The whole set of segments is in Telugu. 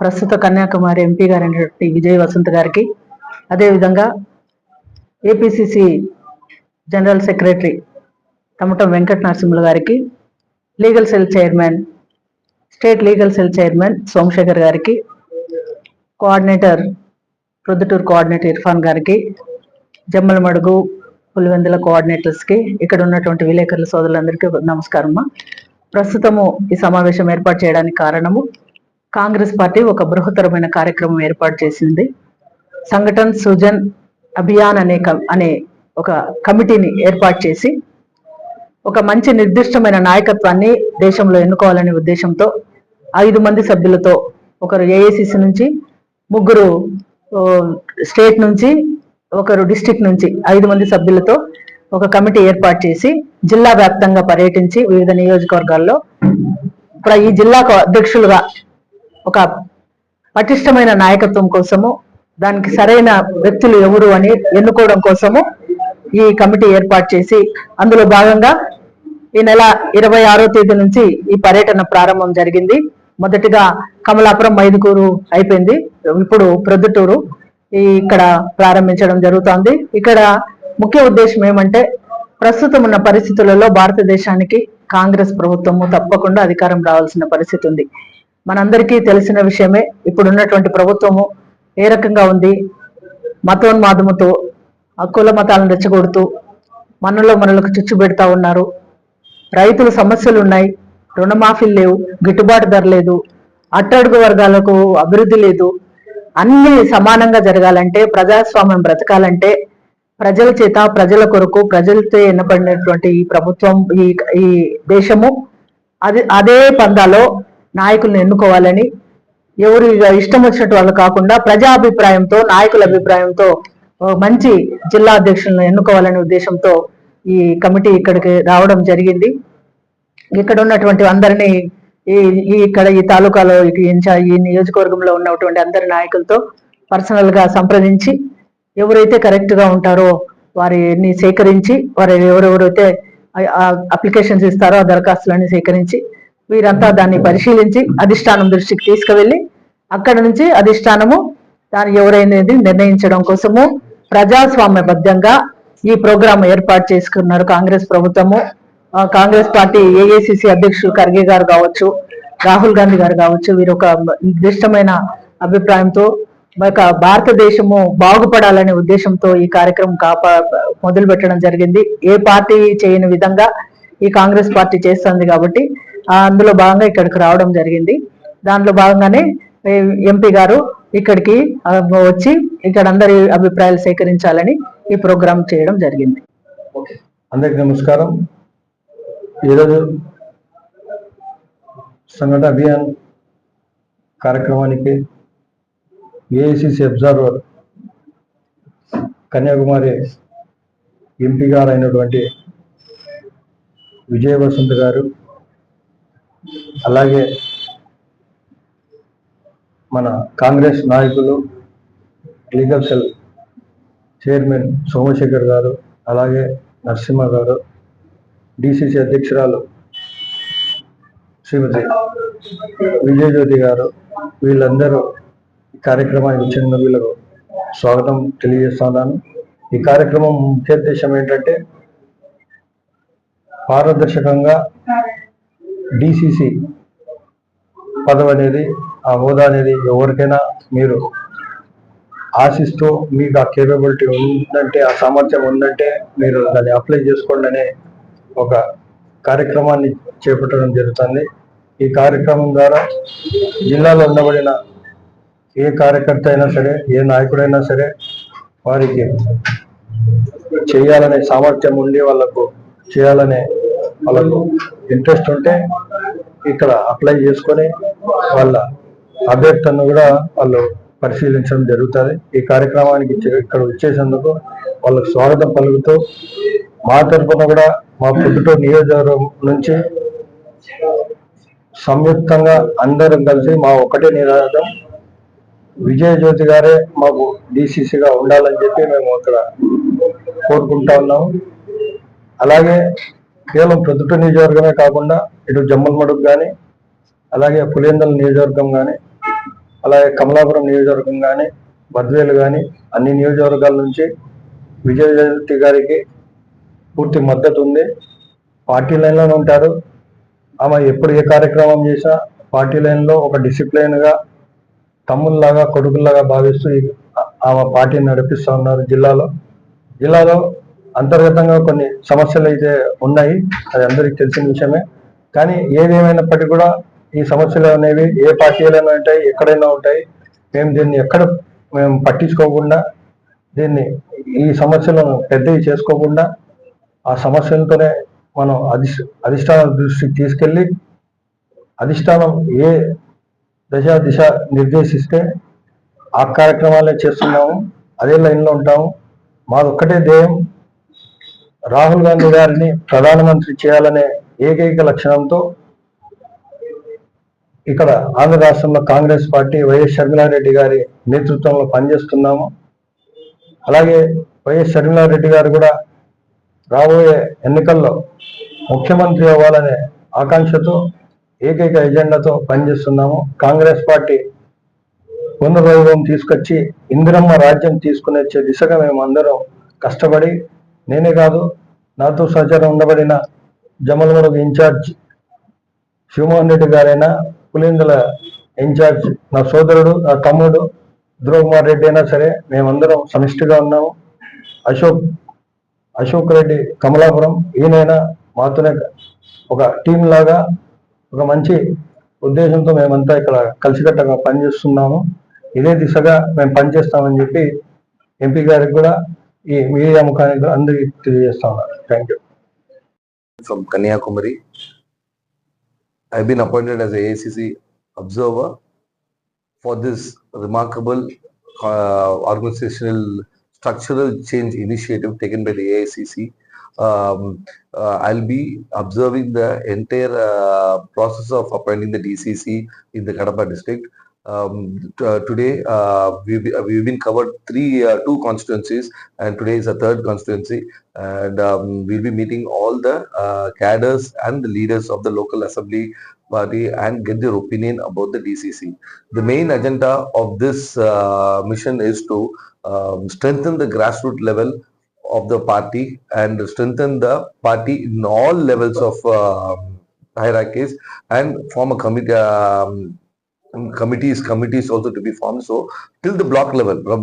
ప్రస్తుత కన్యాకుమారి ఎంపీ గారైనటువంటి విజయ్ వసంత్ గారికి, అదేవిధంగా APCC general secretary Tamatam Venkata Narasimhulu గారికి, legal cell chairman, state legal cell chairman Somashekar గారికి, కోఆర్డినేటర్ ప్రొద్దుటూరు కోఆర్డినేటర్ ఇర్ఫాన్ గారికి, జమ్మలమడుగు పులివెందుల కోఆర్డినేటర్స్కి, ఇక్కడ ఉన్నటువంటి విలేకరుల సోదరులందరికీ నమస్కారం. ప్రస్తుతము ఈ సమావేశం ఏర్పాటు చేయడానికి కారణము, కాంగ్రెస్ పార్టీ ఒక బృహత్తరమైన కార్యక్రమం ఏర్పాటు చేసింది. సంఘటన్ సుజన్ అభియాన్ అనే ఒక కమిటీని ఏర్పాటు చేసి ఒక మంచి నిర్దిష్టమైన నాయకత్వాన్ని దేశంలో ఎన్నుకోవాలనే ఉద్దేశంతో 5 మంది సభ్యులతో, ఒకరు ఏఐసిసి నుంచి, 3 స్టేట్ నుంచి, ఒకరు డిస్ట్రిక్ట్ నుంచి 5 మంది సభ్యులతో ఒక కమిటీ ఏర్పాటు చేసి జిల్లా వ్యాప్తంగా పర్యటించి వివిధ నియోజకవర్గాల్లో ఈ జిల్లాకు అధ్యక్షులుగా ఒక పటిష్టమైన నాయకత్వం కోసము, దానికి సరైన వ్యక్తులు ఎవరు అని ఎన్నుకోవడం కోసము ఈ కమిటీ ఏర్పాటు చేసి, అందులో భాగంగా ఈ నెల 26వ తేదీ నుంచి ఈ పర్యటన ప్రారంభం జరిగింది. మొదటిగా కమలాపురం, మైదుకూరు అయిపోయింది, ఇప్పుడు ప్రొద్దుటూరు ఇక్కడ ప్రారంభించడం జరుగుతోంది. ఇక్కడ ముఖ్య ఉద్దేశం ఏమంటే, ప్రస్తుతం ఉన్న పరిస్థితులలో భారతదేశానికి కాంగ్రెస్ ప్రభుత్వము తప్పకుండా అధికారం రావాల్సిన పరిస్థితి ఉంది. మనందరికీ తెలిసిన విషయమే. ఇప్పుడున్నటువంటి ప్రభుత్వము ఏ రకంగా ఉంది, మతోన్మాదముతో కుల మతాలను రెచ్చగొడుతూ మనలకు చిచ్చు పెడతా ఉన్నారు. రైతుల సమస్యలు ఉన్నాయి, రుణమాఫీలు లేవు, గిట్టుబాటు ధర లేదు, అట్టడుగు వర్గాలకు అభివృద్ధి లేదు. అన్ని సమానంగా జరగాలంటే, ప్రజాస్వామ్యం బ్రతకాలంటే, ప్రజల చేత, ప్రజల కొరకు, ప్రజలతో ఎన్నబడినటువంటి ఈ ప్రభుత్వం, ఈ దేశము అదే పందాలో నాయకులను ఎన్నుకోవాలని, ఎవరు ఇష్టం వచ్చినట్టు వాళ్ళు కాకుండా ప్రజాభిప్రాయంతో, నాయకుల అభిప్రాయంతో మంచి జిల్లా అధ్యక్షులను ఎన్నుకోవాలనే ఉద్దేశంతో ఈ కమిటీ ఇక్కడికి రావడం జరిగింది. ఇక్కడ ఉన్నటువంటి అందరినీ ఇక్కడ ఈ తాలూకాలో ఈ నియోజకవర్గంలో ఉన్నటువంటి అందరి నాయకులతో పర్సనల్ గా సంప్రదించి, ఎవరైతే కరెక్ట్ గా ఉంటారో వారిని సేకరించి, వారు ఎవరెవరైతే అప్లికేషన్స్ ఇస్తారో ఆ దరఖాస్తులన్నీ సేకరించి, వీరంతా దాన్ని పరిశీలించి అధిష్టానం దృష్టికి తీసుకువెళ్ళి, అక్కడ నుంచి అధిష్టానము దాన్ని ఎవరైనది నిర్ణయించడం కోసము ప్రజాస్వామ్యబద్ధంగా ఈ ప్రోగ్రాం ఏర్పాటు చేసుకున్నారు కాంగ్రెస్ ప్రభుత్వము. కాంగ్రెస్ పార్టీ ఏఐసిసి అధ్యక్షులు ఖర్గే గారు కావచ్చు, రాహుల్ గాంధీ గారు కావచ్చు, వీరు ఒక నిర్దిష్టమైన అభిప్రాయంతో భారతదేశము బాగుపడాలనే ఉద్దేశంతో ఈ కార్యక్రమం మొదలు పెట్టడం జరిగింది. ఏ పార్టీ చేయని విధంగా ఈ కాంగ్రెస్ పార్టీ చేస్తుంది కాబట్టి అందులో భాగంగా ఇక్కడికి రావడం జరిగింది. దాంట్లో భాగంగానే ఎంపీ గారు ఇక్కడికి వచ్చి ఇక్కడ అందరి అభిప్రాయాలు సేకరించాలని ఈ ప్రోగ్రాం చేయడం జరిగింది. అందరికి నమస్కారం. ఈరోజు సంఘటన అభియాన్ కార్యక్రమానికి ఏఐసిసి అబ్జర్వర్ కన్యాకుమారి ఎంపీ గారు అయినటువంటి విజయ్ వసంత్ గారు, అలాగే మన కాంగ్రెస్ నాయకులు, లీగల్ సెల్ చైర్మన్ సోమశేఖర్ గారు, అలాగే నరసింహ గారు, డిసిసి అధ్యక్షురాలు శ్రీమతి విజయజ్యోతి గారు, వీళ్ళందరూ ఈ కార్యక్రమానికి వచ్చిన వీళ్ళకు స్వాగతం తెలియజేస్తున్నాను. ఈ కార్యక్రమం ముఖ్య ఉద్దేశం ఏంటంటే, పారదర్శకంగా డిసిసి పదవి అనేది, ఆ హోదా అనేది ఎవరికైనా మీరు ఆశిస్తూ మీకు ఆ కేపబిలిటీ ఉందంటే, ఆ సామర్థ్యం ఉందంటే మీరు దాన్ని అప్లై చేసుకోండి అనే ఒక కార్యక్రమాన్ని చేపట్టడం జరుగుతుంది. ఈ కార్యక్రమం ద్వారా జిల్లాలో ఉండబడిన ఏ కార్యకర్త అయినా సరే, ఏ నాయకుడైనా సరే, వారికి చేయాలనే సామర్థ్యం ఉండి వాళ్ళకు ఇంట్రెస్ట్ ఉంటే ఇక్కడ అప్లై చేసుకొని వాళ్ళ అభ్యర్థనను కూడా వాళ్ళు పరిశీలించడం జరుగుతుంది. ఈ కార్యక్రమానికి ఇక్కడ వచ్చేసేందుకు వాళ్ళకు స్వాగతం పలుకుతూ, మా తరఫున కూడా మా ప్రొద్దుటూరు నియోజకవర్గం నుంచి సంయుక్తంగా అందరం కలిసి మా ఒకటే నినాదం, విజయజ్యోతి గారే మాకు డిసిసిగా ఉండాలని చెప్పి మేము అక్కడ కోరుకుంటా ఉన్నాము. అలాగే కేవలం ప్రొద్దుటూరు నియోజకవర్గమే కాకుండా ఇటు జమ్మలమడుగు కానీ, అలాగే పులివెందుల నియోజకవర్గం కానీ, అలాగే కమలాపురం నియోజకవర్గం కానీ, బద్వేలు కానీ అన్ని నియోజకవర్గాల నుంచి విజయజయంతి గారికి పూర్తి మద్దతు ఉంది. పార్టీ లైన్లోనే ఉంటారు. ఆమె ఎప్పుడు ఏ కార్యక్రమం చేసినా పార్టీ లైన్లో ఒక డిసిప్లైన్గా తమ్ముళ్ళలాగా కొడుకుల్లాగా భావిస్తూ ఆమె పార్టీని నడిపిస్తూ ఉన్నారు. జిల్లాలో అంతర్గతంగా కొన్ని సమస్యలు అయితే ఉన్నాయి, అది అందరికీ తెలిసిన విషయమే. కానీ ఏదేమైనప్పటికీ కూడా ఈ సమస్యలు అనేవి ఏ పార్టీలైనా ఉంటాయి, ఎక్కడైనా ఉంటాయి. మేము దీన్ని మేము పట్టించుకోకుండా, ఈ సమస్యలను పెద్దవి చేసుకోకుండా ఆ సమస్యలతోనే మనం అధిష్టానం దృష్టికి తీసుకెళ్ళి అధిష్టానం ఏ దిశ నిర్దేశిస్తే ఆ కార్యక్రమాలే చేస్తున్నాము, అదే లైన్లో ఉంటాము. మాదొక్కటే ధ్యేయం, రాహుల్ గాంధీ గారిని ప్రధానమంత్రి చేయాలనే ఏకైక లక్షణంతో ఇక్కడ ఆంధ్ర రాష్ట్రంలో కాంగ్రెస్ పార్టీ వైఎస్ షర్మిలారెడ్డి గారి నేతృత్వంలో పనిచేస్తున్నాము. అలాగే వైఎస్ షర్మిలారెడ్డి గారు కూడా రాబోయే ఎన్నికల్లో ముఖ్యమంత్రి అవ్వాలనే ఆకాంక్షతో ఏకైక ఎజెండాతో పనిచేస్తున్నాము. కాంగ్రెస్ పార్టీ పునర్వైభవం తీసుకొచ్చి ఇందిరమ్మ రాజ్యం తీసుకుని వచ్చే దిశగా మేము అందరం కష్టపడి, నేనే కాదు నాతో సహచారం ఉండబడిన జమలమడుగు ఇన్ఛార్జ్ శివమోహన్ రెడ్డి గారైనా, పులిందల ఇన్ఛార్జ్ నా సోదరుడు, నా తమ్ముడు ధ్రువ్ కుమార్ రెడ్డి అయినా సరే మేమందరం సమిష్టిగా ఉన్నాము. అశోక్ రెడ్డి కమలాపురం ఈయనైనా మాతోనే ఒక టీం లాగా ఒక మంచి ఉద్దేశంతో మేమంతా ఇక్కడ కలిసికట్టుగా పనిచేస్తున్నాము. ఇదే దిశగా మేము పనిచేస్తామని చెప్పి ఎంపీ గారికి కూడా ఈ మీడియా ముఖానికి అందరికీ తెలియజేస్తా ఉన్నారు. Thank you. From Kanyakumari, I've been appointed as a AICC observer for this remarkable organizational structural change initiative taken by the AICC. I'll be observing the entire process of appointing the DCC in the Kadapa district. Today we've been covered two constituencies, and today is a third constituency, and we'll be meeting all the cadres and the leaders of the local assembly party and get their opinion about the DCC. The main agenda of this mission is to strengthen the grassroots level of the party and strengthen the party in all levels of hierarchies, and form a committee. Committees also to be formed. So till the block level, from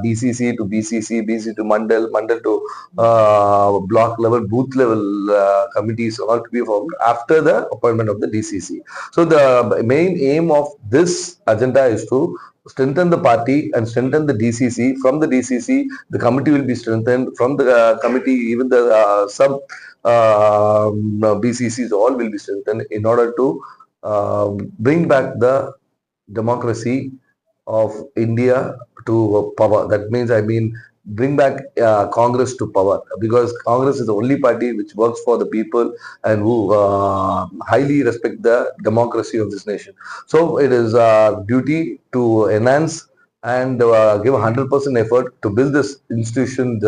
DCC to BCC, BCC to Mandal to block level, booth level committees all to be formed after the appointment of the DCC. So the main aim of this agenda is to strengthen the party and strengthen the DCC. From the DCC, the committee will be strengthened. From the committee, even the sub BCCs all will be strengthened in order to bring back the democracy of India to power. That means, bring back Congress to power, because Congress is the only party which works for the people and who highly respect the democracy of this nation. So it is our duty to enhance and give 100% effort to build this institution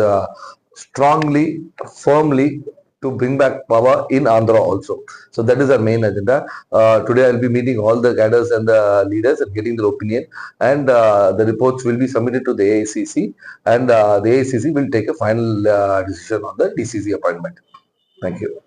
strongly, firmly, to bring back power in Andhra also. So that is our main agenda. Today I'll be meeting all the cadres and the leaders and getting their opinion, and the reports will be submitted to the AICC, and the AICC will take a final decision on the DCC appointment. Thank you.